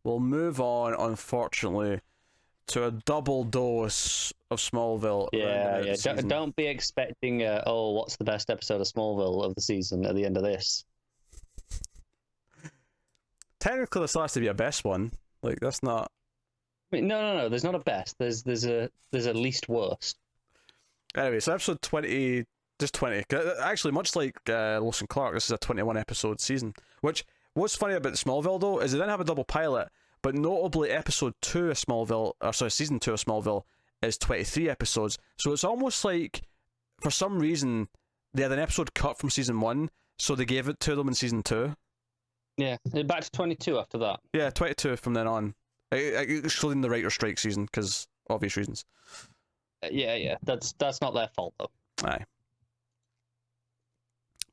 we'll move on, unfortunately, to a double dose of Smallville. Yeah. Don't be expecting, what's the best episode of Smallville of the season at the end of this? Technically, this has to be a best one. Like, that's not... I mean, no. There's not a best. There's a least worst. Anyway, so episode 20, just 20. Actually, much like Lois and Clark, this is a 21 episode season. Which, what's funny about Smallville though, is they didn't have a double pilot, but notably episode 2 of Smallville, season 2 of Smallville is 23 episodes. So it's almost like, for some reason, they had an episode cut from season 1, so they gave it to them in season 2. Yeah, back to 22 after that. Yeah, 22 from then on. Excluding the writer's strike season, because obvious reasons. Yeah. That's not their fault though. Aye.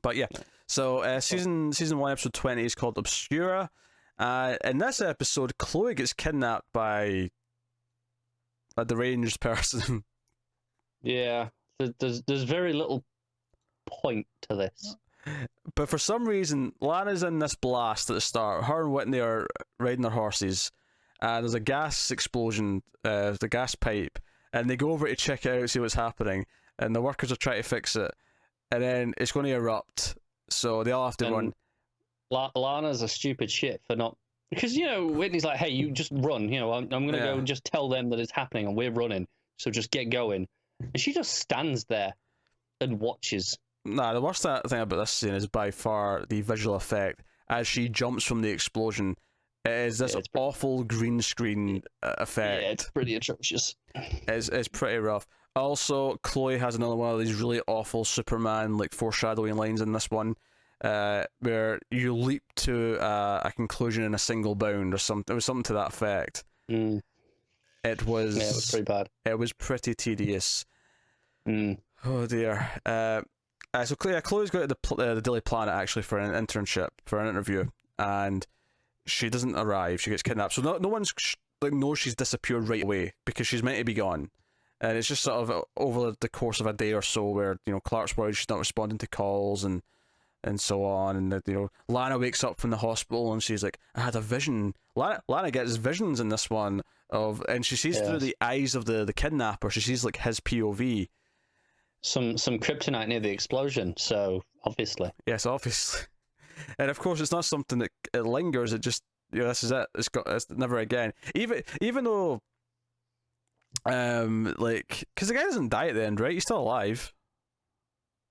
But yeah, so season 1 episode 20 is called Obscura. In this episode, Chloe gets kidnapped by a deranged person. Yeah, there's very little point to this. But for some reason, Lana's in this blast at the start. Her and Whitney are riding their horses. There's a gas explosion, the gas pipe, and they go over to check it out, see what's happening, and the workers are trying to fix it, and then it's going to erupt, so they all have to run. Lana's a stupid shit for not... Because, Whitney's like, hey, you just run, I'm going to go and just tell them that it's happening and we're running, so just get going. And she just stands there and watches. Nah, the worst thing about this scene is by far the visual effect. As she jumps from the explosion, it is this awful green screen effect. Yeah, it's pretty atrocious. It's pretty rough. Also, Chloe has another one of these really awful Superman foreshadowing lines in this one, where you leap to a conclusion in a single bound or something. It was something to that effect. Mm. It was pretty bad. It was pretty tedious. Mm. Oh dear. So Chloe's got to the Daily Planet actually for an internship, for an interview, and she doesn't arrive. She gets kidnapped. So no one's knows she's disappeared right away because she's meant to be gone. And it's just sort of over the course of a day or so where, Clark's worried she's not responding to calls and so on. And, Lana wakes up from the hospital and she's like, I had a vision. Lana gets visions in this one and she sees through the eyes of the kidnapper. She sees his POV. Some kryptonite near the explosion, so obviously. Yes, obviously. And of course it's not something that it lingers, it just, this is it. It's never again. Even though because the guy doesn't die at the end, right? He's still alive.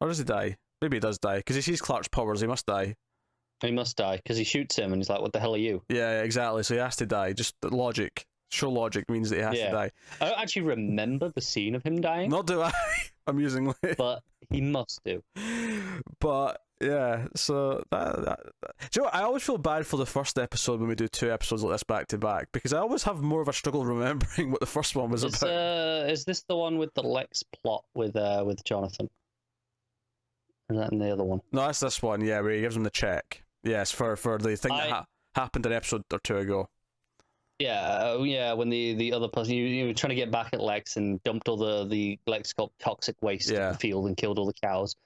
Or does he die? Maybe he does die, because he sees Clark's powers, he must die. He must die, because he shoots him and he's like, what the hell are you? Yeah, exactly, so he has to die. Just logic. Show logic means that he has to die. I don't actually remember the scene of him dying. Nor do I, amusingly. But he must do. But yeah, so that do you know what? I always feel bad for the first episode when we do 2 episodes like this back to back, because I always have more of a struggle remembering what the first one was about. Is this the one with the Lex plot with Jonathan? Is that in the other one? No, that's this one. Yeah, where he gives him the check. Yes, for the thing that happened an episode or 2 ago. Yeah, when the other person you were trying to get back at Lex and dumped all the Lex got toxic waste in the field and killed all the cows.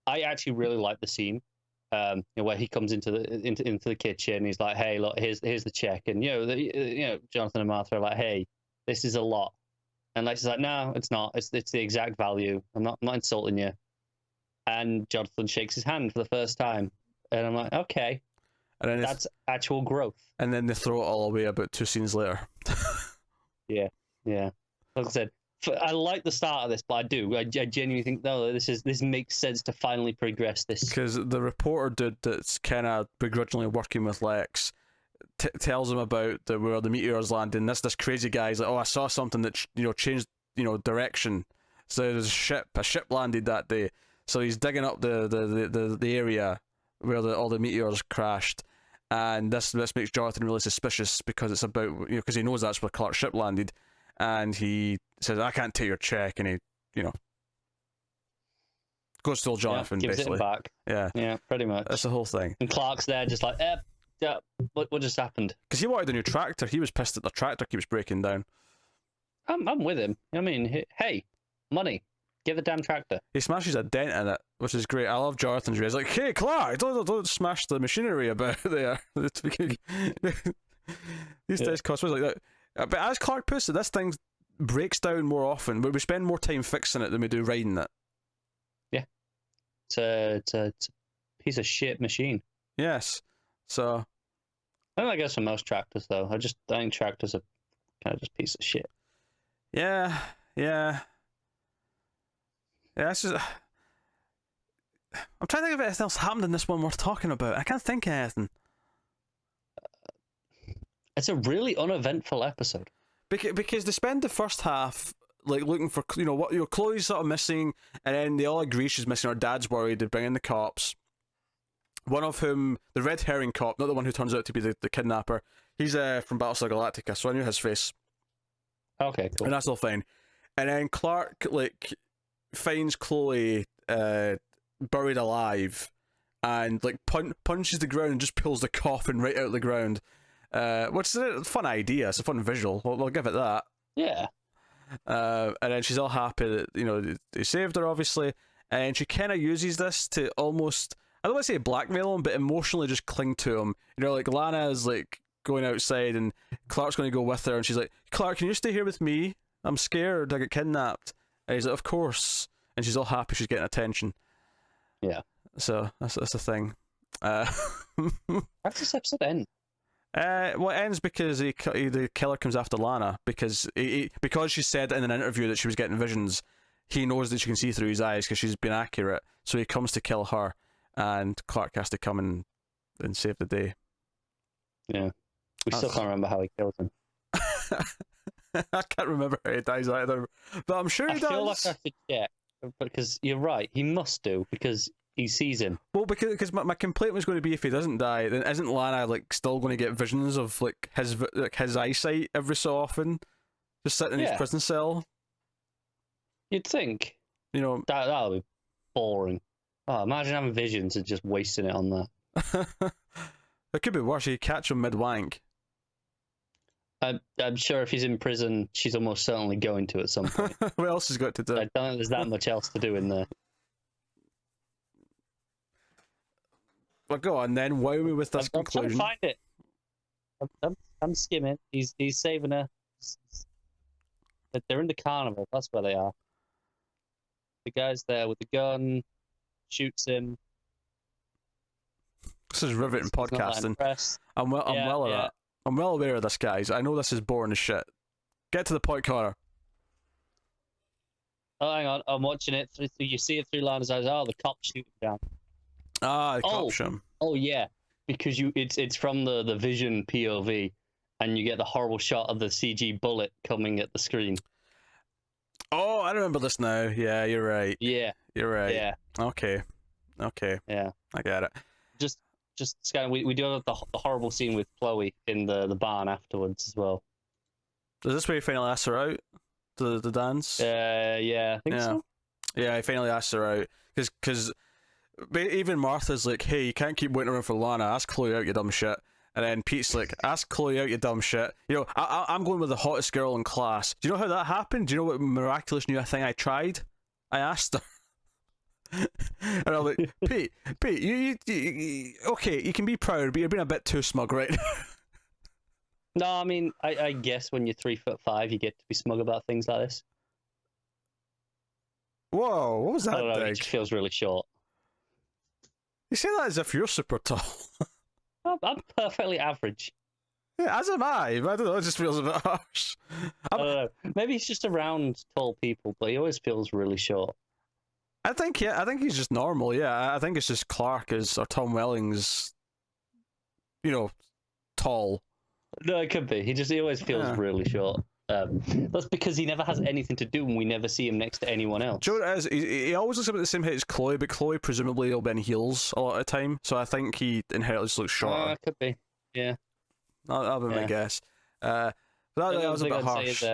I actually really like the scene, where he comes into the kitchen and he's like, "Hey, look, here's the check," and Jonathan and Martha are like, "Hey, this is a lot," and Lex is like, "No, it's not. It's the exact value. I'm not insulting you." And Jonathan shakes his hand for the first time, and I'm like, "Okay." And then that's actual growth. And then they throw it all away about 2 scenes later. Yeah. Like I said, I like the start of this, but I genuinely think this makes sense to finally progress this. Because the reporter dude that's kind of begrudgingly working with Lex tells him about where the meteor's landing. This crazy guy's like, oh, I saw something that changed direction. So there's a ship landed that day. So he's digging up the area where all the meteors crashed, and this makes Jonathan really suspicious because it's about because he knows that's where Clark's ship landed, and he says, I can't take your check, and he goes to Jonathan, gives basically. It back. Yeah, pretty much. That's the whole thing. And Clark's there just like, what just happened? Because he wanted a new tractor. He was pissed that the tractor keeps breaking down. I'm with him. I mean, hey, money. Get the damn tractor. He smashes a dent in it, which is great. I love Jonathan's raise. Like, hey, Clark, don't smash the machinery about there. These days, cosmos like that. But as Clark puts it, this thing breaks down more often. We spend more time fixing it than we do riding it. Yeah, it's a piece of shit machine. Yes. So. I guess for most tractors, though, I think tractors are kind of just piece of shit. Yeah. It's just. I'm trying to think of anything else happened in this one worth talking about. I can't think of anything. It's a really uneventful episode. Because they spend the first half like looking for what Chloe's sort of missing, and then they all agree she's missing. Her dad's worried. They bring in the cops. One of whom, the red herring cop, not the one who turns out to be the kidnapper. He's from Battlestar Galactica, so I knew his face. Okay, cool. And that's all fine. And then Clark finds Chloe buried alive, and punches the ground and just pulls the coffin right out of the ground. Which is a fun idea. It's a fun visual. We'll give it that. Yeah. And then she's all happy that they saved her, obviously, and she kind of uses this to almost, I don't want to say blackmail him, but emotionally just cling to him. Lana is going outside, and Clark's going to go with her, and she's like, "Clark, can you stay here with me? I'm scared. I got kidnapped." And he's like, "Of course." And she's all happy she's getting attention. Yeah. So that's the thing. How's this episode end? Well, it ends because the killer comes after Lana because she said in an interview that she was getting visions. He knows that she can see through his eyes because she's been accurate, so he comes to kill her, and Clark has to come and save the day. Yeah, still can't remember how he kills him. I can't remember how he dies either, but I'm sure he does. I feel like I should check, because you're right, he must do, because he sees him. Well, because my complaint was going to be, if he doesn't die, then isn't Lana still going to get visions of his eyesight every so often, just sitting in his prison cell? You'd think. That'll be boring. Oh, imagine having visions and just wasting it on that. It could be worse. You catch him mid-wank. I'm sure if he's in prison, she's almost certainly going to at some point. What else has got to do? I don't think there's that much else to do in there. Well, go on then. Wow me with this conclusion. I'm trying to find it. I'm skimming. He's saving her. They're in the carnival. That's where they are. The guy's there with the gun, shoots him. This is riveting podcasting. I'm well aware of that. I'm well aware of this, guys. I know this is boring as shit. Get to the point, Connor. Oh, hang on. I'm watching it. You see it through Lana's eyes. Oh, the cop shooting down. Ah, the cop shoot. Oh yeah, because it's from the Vision POV, and you get the horrible shot of the CG bullet coming at the screen. Oh, I remember this now. Yeah, you're right. Yeah, you're right. Yeah. Okay. Yeah, I get it. Just kind of, we do have the horrible scene with Chloe in the barn afterwards as well. Is this where he finally asks her out? The dance? Yeah, I think so. Yeah, he finally asks her out because even Martha's like, "Hey, you can't keep waiting around for Lana. Ask Chloe out, you dumb shit." And then Pete's like, "Ask Chloe out, you dumb shit. I'm going with the hottest girl in class. Do you know how that happened? Do you know what miraculous new thing I tried? I asked her." And I'm like, Pete, you okay, you can be proud, but you're being a bit too smug right now. No, I mean, I guess when you're 3'5", you get to be smug about things like this. Whoa, what was that? I don't know, it just feels really short. You say that as if you're super tall. I'm perfectly average. Yeah, as am I. But I don't know, it just feels a bit harsh. I don't know. Maybe he's just around tall people, but he always feels really short. I think he's just normal. Yeah, I think it's just Clark or Tom Welling's, tall. No, it could be. He always feels really short. That's because he never has anything to do, and we never see him next to anyone else. Do you know what it is? He always looks about the same height as Chloe, but Chloe presumably will be in heels a lot of the time. So I think he inherently just looks shorter. It could be. Yeah. That'll be my guess. That was a bit harsh.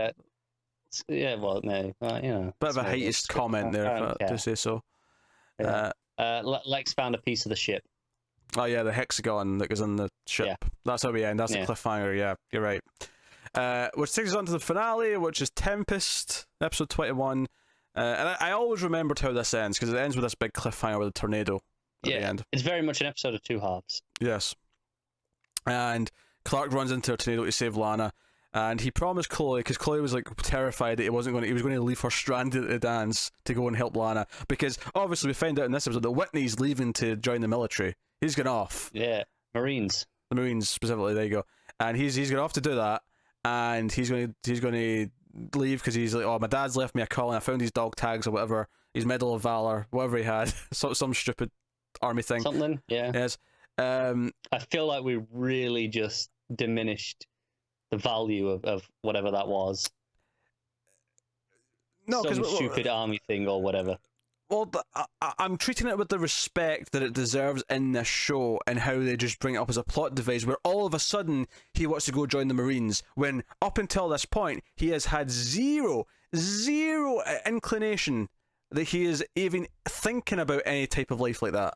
Yeah, well, no, bit of a heightest comment there, to say so. Yeah. Lex found a piece of the ship. Oh yeah, the hexagon that goes in the ship. Yeah. That's how we end. That's the cliffhanger. Yeah, you're right. Which takes us on to the finale, which is Tempest, episode 21. And I always remembered how this ends because it ends with this big cliffhanger with a tornado at the end. It's very much an episode of two halves. Yes. And Clark runs into a tornado to save Lana, and he promised Chloe, because Chloe was like terrified that he was going to leave her stranded at the dance to go and help Lana, because obviously we find out in this episode that Whitney's leaving to join the military. He's going off. Yeah, Marines. The Marines specifically. There you go. And he's going off to do that, and he's going to leave because he's like, oh, my dad's left me a call and I found these dog tags or whatever, his Medal of Valor, whatever he had, some stupid army thing. Something, yeah. Yes. I feel like we really just diminished the value of whatever that was. No, some stupid army thing or whatever. Well, I'm treating it with the respect that it deserves in this show, and how they just bring it up as a plot device where all of a sudden he wants to go join the Marines, when up until this point he has had zero inclination that he is even thinking about any type of life like that.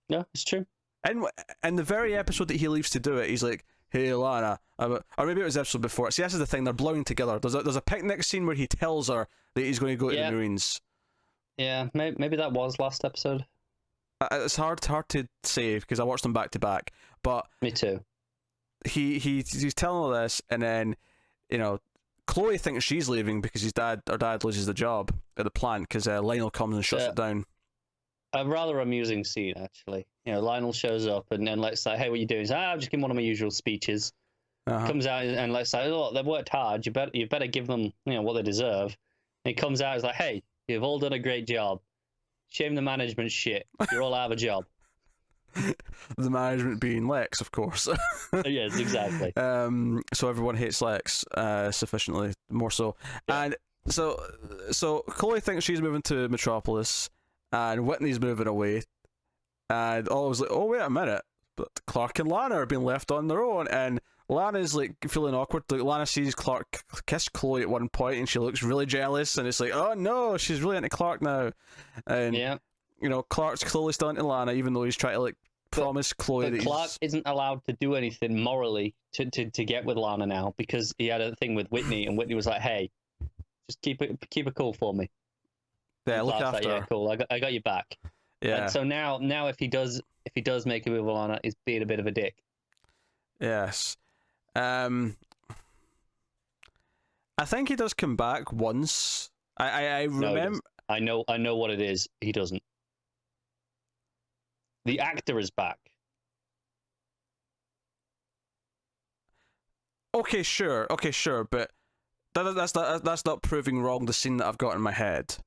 No, it's true. And in the very episode that he leaves to do it, he's like, hey Lana, or maybe it was the episode before. See, this is the thing, they're blowing together. There's a picnic scene where he tells her that he's going to go to the Marines. Yeah, maybe that was last episode. It's hard to say because I watched them back to back. But me too. He's telling her this, and then Chloe thinks she's leaving because her dad loses the job at the plant because Lionel comes and shuts it down. A rather amusing scene, actually. Lionel shows up and then Lex like, hey, what are you doing? He's like, I'm just giving one of my usual speeches. Comes out and Lex like, look, they've worked hard. You better give them what they deserve. And he comes out, he's like, hey, you've all done a great job. Shame the management shit. You're all out of a job. The management being Lex, of course. Yes, exactly. So everyone hates Lex sufficiently, more so. Yeah. And so Chloe thinks she's moving to Metropolis, and Whitney's moving away. And I was like, oh, wait a minute. But Clark and Lana are being left on their own, and Lana's like feeling awkward. Like, Lana sees Clark kiss Chloe at one point, and she looks really jealous, and it's like, oh no, she's really into Clark now. And Clark's clearly still into Lana, even though he's trying to promise Chloe that Clark isn't allowed to do anything morally to get with Lana now, because he had a thing with Whitney, and Whitney was like, hey, just keep it cool for me. Yeah, look after like, yeah, cool. I got your back. Yeah. And so now if he does make a move with Lana, he's being a bit of a dick. Yes. I think he does come back once. I remember. No, I know what it is. He doesn't. The actor is back. Okay, sure, but that's not proving wrong the scene that I've got in my head.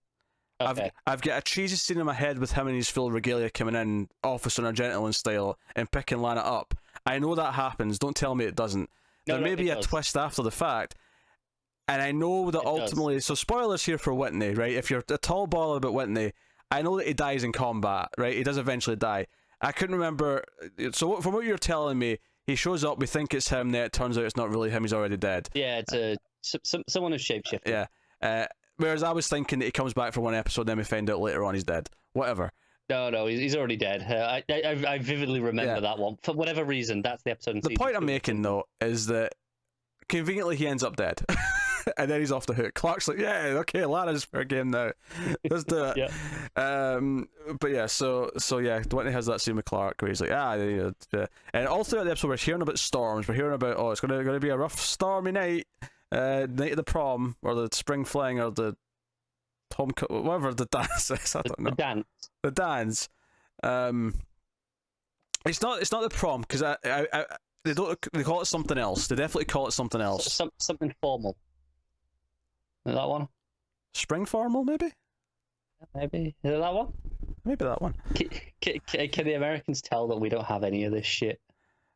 Okay. I've got a cheesy scene in my head with him and his full regalia coming in, officer and a gentleman style, and picking Lana up. I know that happens. Don't tell me it doesn't. There may be a twist after the fact, and I know that ultimately. So spoilers here for Whitney, right? If you're at all bothered about Whitney, I know that he dies in combat, right? He does eventually die. I couldn't remember. So from what you're telling me, he shows up. We think it's him. Then it turns out it's not really him. He's already dead. Yeah, it's someone who's shapeshifted. Yeah. Whereas I was thinking that he comes back for one episode, then we find out later on he's dead. Whatever. No, he's already dead. I vividly remember that one. For whatever reason, that's the episode. The point I'm making, though, is that conveniently he ends up dead. And then he's off the hook. Clark's like, yeah, okay, Lana's fair game now. Let's do it. Yeah. But yeah, so yeah, Whitney has that scene with Clark where he's like, and all throughout the episode we're hearing about storms. We're hearing about, it's gonna be a rough, stormy night. Night of the prom, or the spring fling, or the whatever the dance is. I don't know. The dance. It's not the prom, because they call it something else. They definitely call it something else. Something formal. Is that one? Spring formal, maybe. Maybe is it that one? Maybe that one. Can the Americans tell that we don't have any of this shit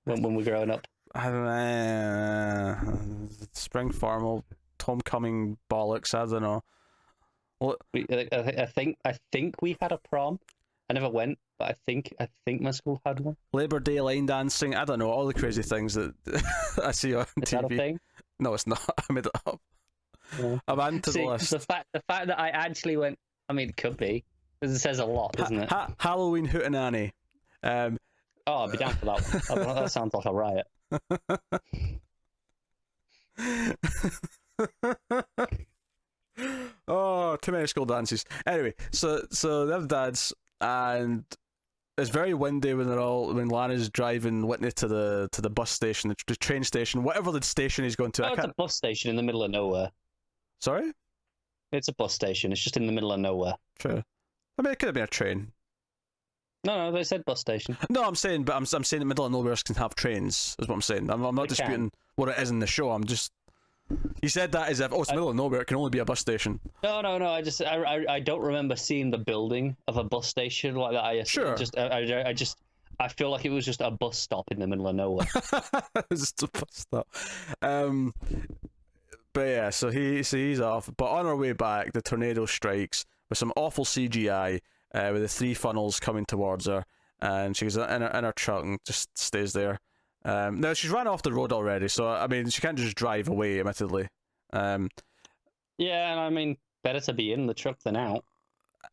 when we're growing up? I don't know. Spring formal, homecoming bollocks. I don't know. Well, I think we had a prom. I never went, but I think my school had one. Labor Day line dancing. I don't know, all the crazy things that I see on TV. Is that a thing? No, it's not. I made it up. Yeah. I'm adding to the list. The fact that I actually went. I mean, it could be. It says a lot, doesn't it? Halloween hootenanny. I'd be down for that one. That sounds like a riot. Oh, too many school dances. Anyway, so they have dads, and it's very windy when Lana's driving Whitney to the bus station, the train station, whatever the station he's going to. Oh, it's a bus station in the middle of nowhere. Sorry? It's a bus station. It's just in the middle of nowhere. True. I mean, it could have been a train. No, they said bus station. No, I'm saying the middle of nowhere can have trains. Is what I'm saying. I'm not disputing what it is in the show. I'm just. You said that as if it's the middle of nowhere. It can only be a bus station. No. I don't remember seeing the building of a bus station like that. Sure. I feel like it was just a bus stop in the middle of nowhere. It's just a bus stop. But yeah, so he's off. But on our way back, the tornado strikes with some awful CGI, with the 3 funnels coming towards her, and she's in her truck and just stays there. Now she's ran off the road already, so I mean she can't just drive away. Admittedly. Yeah, and I mean better to be in the truck than out.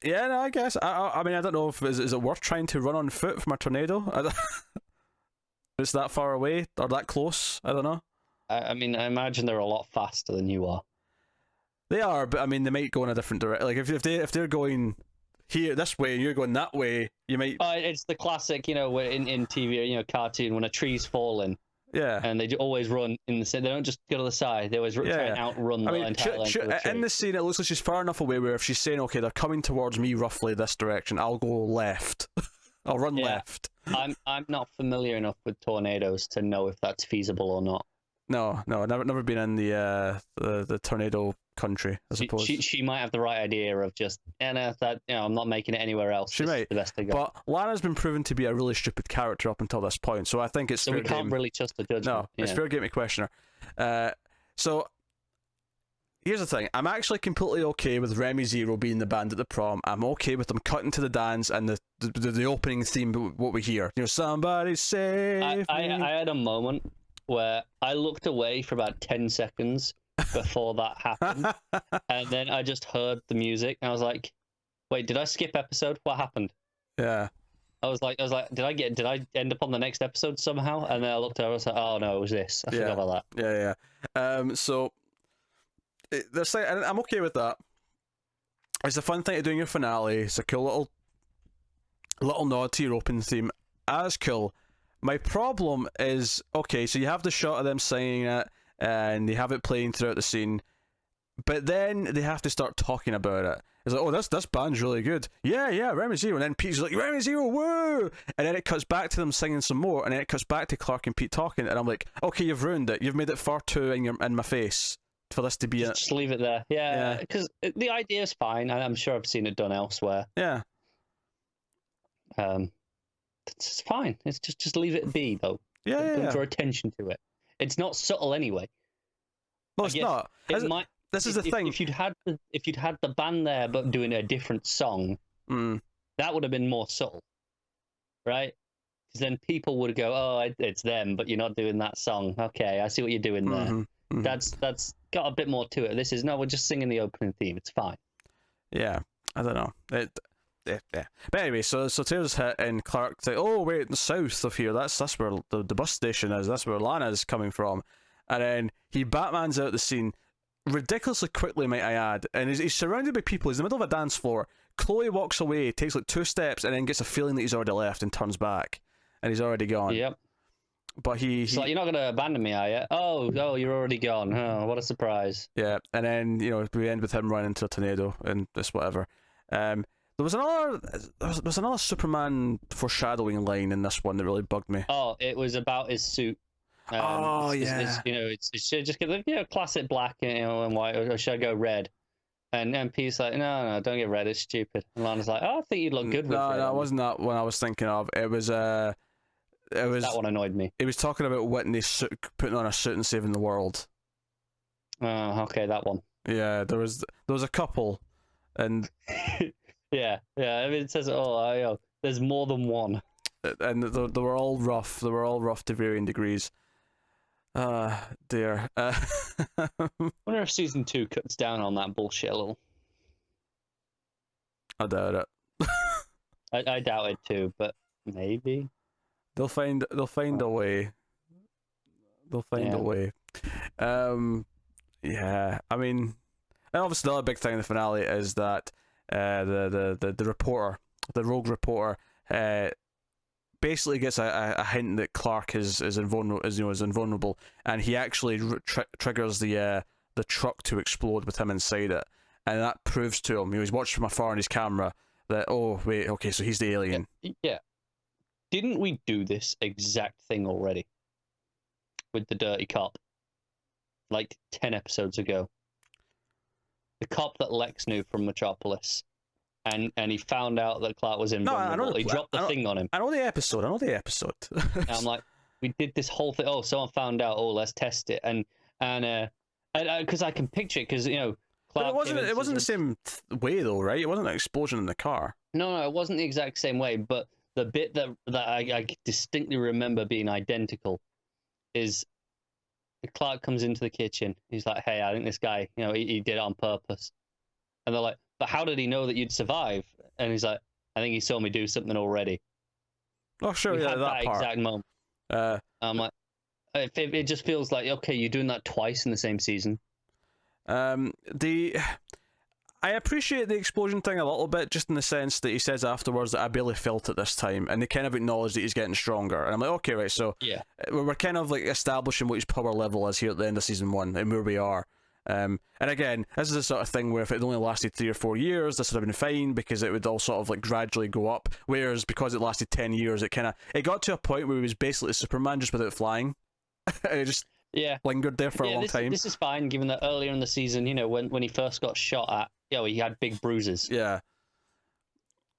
Yeah, no, I guess. I mean I don't know if is it worth trying to run on foot from a tornado? It's that far away or that close. I don't know. I mean, I imagine they're a lot faster than you are. They are, but I mean, they might go in a different direction. Like if they're going here this way and you're going that way, you might. It's the classic, where in TV, cartoon when a tree's falling. Yeah. And they always run in the same. They don't just go to the side. They always try and outrun the entire length of the tree. In this scene, it looks like she's far enough away where if she's saying, "Okay, they're coming towards me roughly this direction," I'll go left. I'll run left. I'm not familiar enough with tornadoes to know if that's feasible or not. No, never been in the tornado country, I suppose. She might have the right idea of just, I'm not making it anywhere else. She might, the best I got. But Lana's been proven to be a really stupid character up until this point, so I think it's so fair we can't really trust the judgment. No, it's fair game to question her. So here's the thing: I'm actually completely okay with Remy Zero being the band at the prom. I'm okay with them cutting to the dance and the opening theme, what we hear. Somebody save me. I had a moment where I looked away for about 10 seconds before that happened, and then I just heard the music, and I was like, "Wait, did I skip episode? What happened?" Yeah. I was like, did I end up on the next episode somehow? And then I looked over, I was like, "Oh no, it was this." I forgot about that. Yeah. So there's and I'm okay with that. It's a fun thing to do in your finale. It's a cool little nod to your opening theme. As cool. My problem is, okay, so you have the shot of them singing it, and they have it playing throughout the scene, but then they have to start talking about it. It's like, oh, this band's really good. Yeah, Remy Zero. And then Pete's like, Remy Zero, woo! And then it cuts back to them singing some more, and then it cuts back to Clark and Pete talking, and I'm like, okay, you've ruined it. You've made it far too in my face for this to be just leave it there. Yeah, because the idea is fine, and I'm sure I've seen it done elsewhere. Yeah. It's fine. It's just leave it be, though. Don't draw attention to it. It's not subtle anyway. No, it's not. This is the thing. If you'd had the band there but doing a different song, that would have been more subtle, right? Because then people would go, "Oh, it's them, but you're not doing that song." Okay, I see what you're doing there. Mm-hmm. That's got a bit more to it. This is no, we're just singing the opening theme. It's fine. Yeah, I don't know. Yeah. But anyway, so Taylor's hit and Clark's like, oh wait, south of here, that's where the bus station is, that's where Lana's coming from. And then he Batmans out the scene ridiculously quickly, might I add, and he's surrounded by people. He's in the middle of a dance floor. Chloe walks away, takes like 2 steps, and then gets a feeling that he's already left and turns back. And he's already gone. Yep. But he's like, you're not going to abandon me, are you? Oh, you're already gone. Oh, what a surprise. Yeah, and then, we end with him running into a tornado and this whatever. There was another Superman foreshadowing line in this one that really bugged me. Oh, it was about his suit. It should just get classic black, and white, or should I go red? And Pete's like, no, don't get red. It's stupid. And Lana's like, oh, I think you'd look good with red. No, it wasn't that one I was thinking of. It was that one annoyed me. It was talking about Whitney putting on a suit and saving the world. Oh, okay, that one. Yeah, there was a couple, and. Yeah. I mean, it says, there's more than one. And they were all rough. They were all rough to varying degrees. Dear. I wonder if season 2 cuts down on that bullshit a little. I doubt it. I doubt it too, but maybe they'll find a way. They'll find a way. Yeah. I mean, and obviously the other big thing in the finale is that. The reporter, the rogue reporter, basically gets a hint that Clark is invulnerable, and he actually triggers the truck to explode with him inside it, and that proves to him, he's watching from afar on his camera, that, oh wait, okay, so he's the alien. Yeah. Didn't we do this exact thing already with the dirty cop, like 10 episodes ago? The cop that Lex knew from Metropolis. And he found out that Clark was invulnerable. He dropped the thing on him. I know the episode. And I'm like, we did this whole thing. Oh, someone found out. Oh, let's test it. And because I can picture it, because Clark. But it wasn't the same way though, right? It wasn't an explosion in the car. No, it wasn't the exact same way. But the bit that I distinctly remember being identical is Clark comes into the kitchen. He's like, "Hey, I think this guy, he did it on purpose." And they're like, "But how did he know that you'd survive?" And he's like, "I think he saw me do something already." Oh, sure, yeah, that part. Exact moment. I'm like, it just feels like, okay, you're doing that twice in the same season. I appreciate the explosion thing a little bit, just in the sense that he says afterwards that I barely felt it this time, and they kind of acknowledge that he's getting stronger. And I'm like, okay, right, so yeah, we're kind of like establishing what his power level is here at the end of season 1 and where we are. And again, this is the sort of thing where if it only lasted 3 or 4 years, this would have been fine, because it would all sort of like gradually go up. Whereas because it lasted 10 years, it got to a point where he was basically Superman just without flying. It just lingered there for a long time. This is fine, given that earlier in the season, when he first got shot at, he had big bruises. Yeah.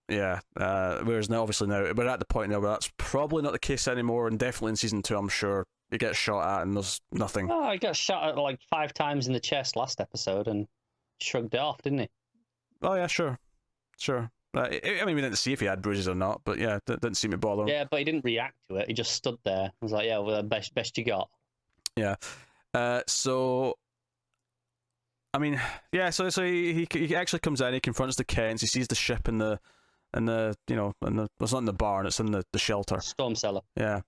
Whereas now, obviously now, we're at the point now where that's probably not the case anymore, and definitely in season 2, I'm sure he gets shot at and there's nothing. Oh, he got shot at like 5 times in the chest last episode and shrugged it off, didn't he? Oh yeah, sure. I mean, we didn't see if he had bruises or not, but yeah, it didn't seem to bother him. Yeah, but he didn't react to it. He just stood there. I was like, yeah, well, best you got. Yeah. So I mean, yeah. So he actually comes in. He confronts the Kents. He sees the ship in the well, it's not in the barn. It's in the shelter. Storm cellar. Yeah.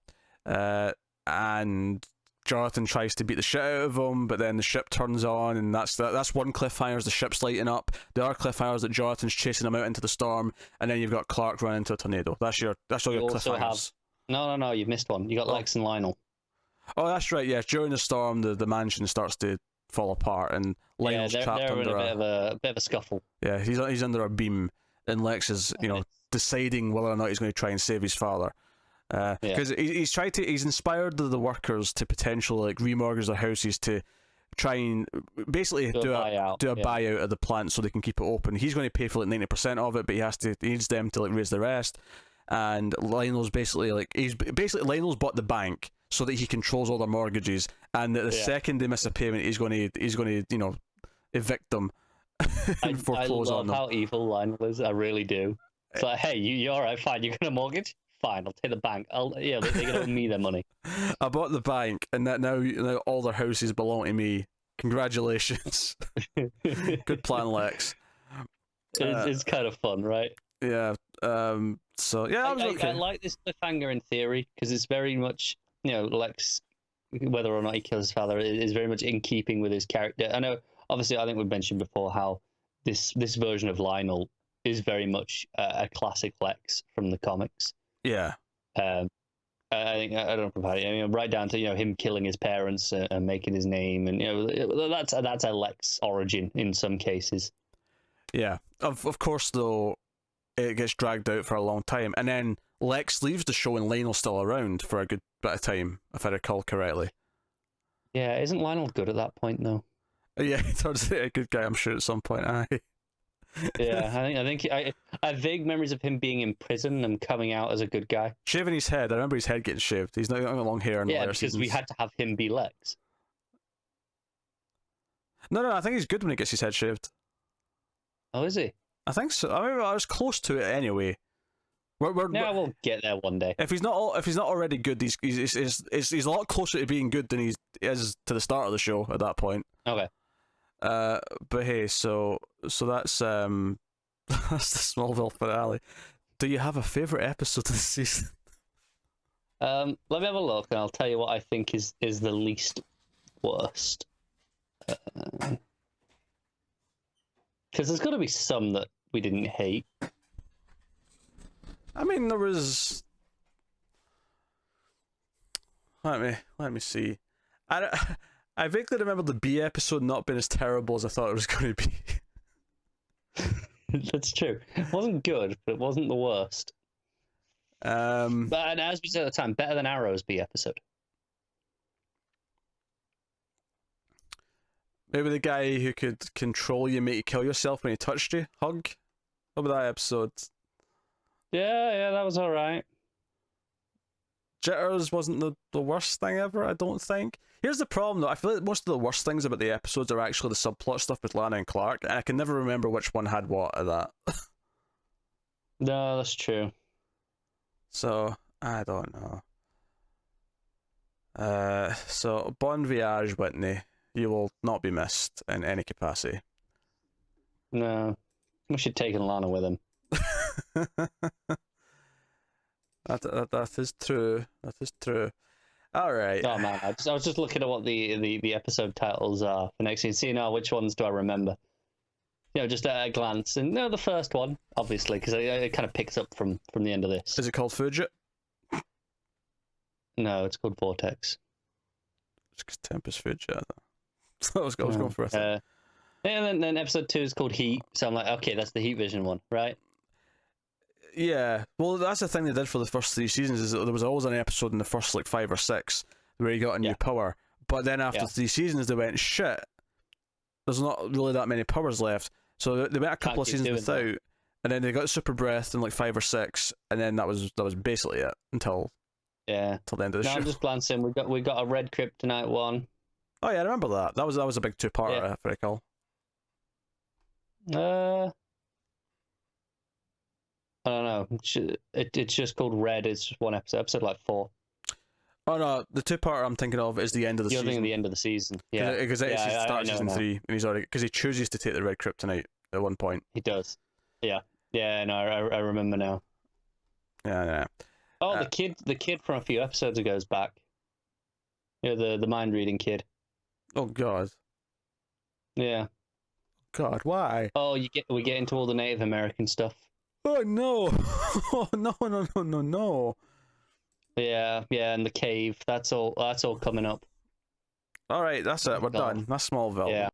And Jonathan tries to beat the shit out of him, but then the ship turns on, and that's one cliffhanger is the ship's lighting up. The other cliffhanger is that Jonathan's chasing him out into the storm, and then you've got Clark running into a tornado. That's all your cliffhangers. No, you've missed one. You got Lex and Lionel. Oh, that's right. Yeah, during the storm, the mansion starts to fall apart, and Lionel's trapped they're under in a bit of a scuffle. Yeah, he's under a beam, and Lex is deciding whether or not he's going to try and save his father. Because he's inspired the workers to potentially like remortgage their houses to try and basically do a buyout of the plant so they can keep it open. He's going to pay for like 90% of it, but he needs them to like raise the rest. And Lionel's Lionel's bought the bank so that he controls all their mortgages, and that the second they miss a payment, he's going to evict them and foreclose on them. I love how evil Lionel is. I really do. It's like, hey, you're all right, fine. You're going to mortgage? Fine, I'll take the bank. They're going to owe me their money. I bought the bank, and that now all their houses belong to me. Congratulations. Good plan, Lex. It's kind of fun, right? Yeah. So yeah, I like this cliffhanger in theory, because it's very much, Lex, whether or not he kills his father, is very much in keeping with his character. I know, obviously, I think we've mentioned before how this version of Lionel is very much a classic Lex from the comics. Yeah. I think I don't know about it. I mean, right down to him killing his parents and making his name, and that's a Lex origin in some cases. Yeah. Of course, though, it gets dragged out for a long time, and then Lex leaves the show, and Lionel's still around for a good bit of time, if I recall correctly. Yeah, isn't Lionel good at that point though? Yeah, he turns out a good guy, I'm sure, at some point. Aye. Yeah, I think I have vague memories of him being in prison and coming out as a good guy. Shaving his head. I remember his head getting shaved. He's not got long hair in the later seasons. We had to have him be Lex. No, I think he's good when he gets his head shaved. Oh, is he? I think so. I mean, I was close to it anyway. We'll get there one day. If he's not already good, he's a lot closer to being good than he is to the start of the show at that point. Okay. But hey, so that's that's the Smallville finale. Do you have a favorite episode of the season? Let me have a look, and I'll tell you what I think is the least worst. Because there's got to be some that we didn't hate. I mean, there was Let me see. I vaguely remember the B episode not being as terrible as I thought it was going to be. That's true. It wasn't good, but it wasn't the worst. But and as we said at the time, better than Arrow's B episode. Maybe the guy who could control you, make you kill yourself when he touched you. Hug. What about that episode? Yeah, that was all right. Jitters wasn't the worst thing ever, I don't think. Here's the problem, though. I feel like most of the worst things about the episodes are actually the subplot stuff with Lana and Clark, and I can never remember which one had what of that. No, that's true. So, I don't know. So, bon voyage, Whitney. You will not be missed in any capacity. No. We should take Lana with him. That is true. That is true. All right. Oh man, I was just looking at what the episode titles are for next year, seeing which ones do I remember. Just at a glance, and the first one, obviously, because it kind of picks up from the end of this. Is it called Fujit? No, it's called Vortex. It's because Tempest Fujit. I was going for it. And then episode 2 is called Heat, so I'm like, okay, that's the Heat Vision one, right? Yeah, well, that's the thing they did for the first 3 seasons, is that there was always an episode in the first 5 or 6 where you got a new power, but then after 3 seasons they went, shit, there's not really that many powers left, so they went a couple of seasons without, and then they got super breath in 5 or 6, and then that was basically it until the end of the show. I'm just glancing. We got a red kryptonite one. Oh yeah, I remember that. That was a big 2-parter, if I recall. I don't know. It's just called Red. It's just one episode 4. Oh no, the 2-parter I'm thinking of is the end of the season. You're thinking the end of the season. Yeah, because it starts season 3, and he's already, because he chooses to take the red kryptonite at one point. He does. Yeah. No, I remember now. Yeah. Oh, the kid from a few episodes ago is back. The mind reading kid. Oh God. Yeah. God, why? Oh, we get into all the Native American stuff. Oh no! Oh no! Yeah, and the cave. That's all coming up. All right, that's it. We're done. That's Smallville. Yeah.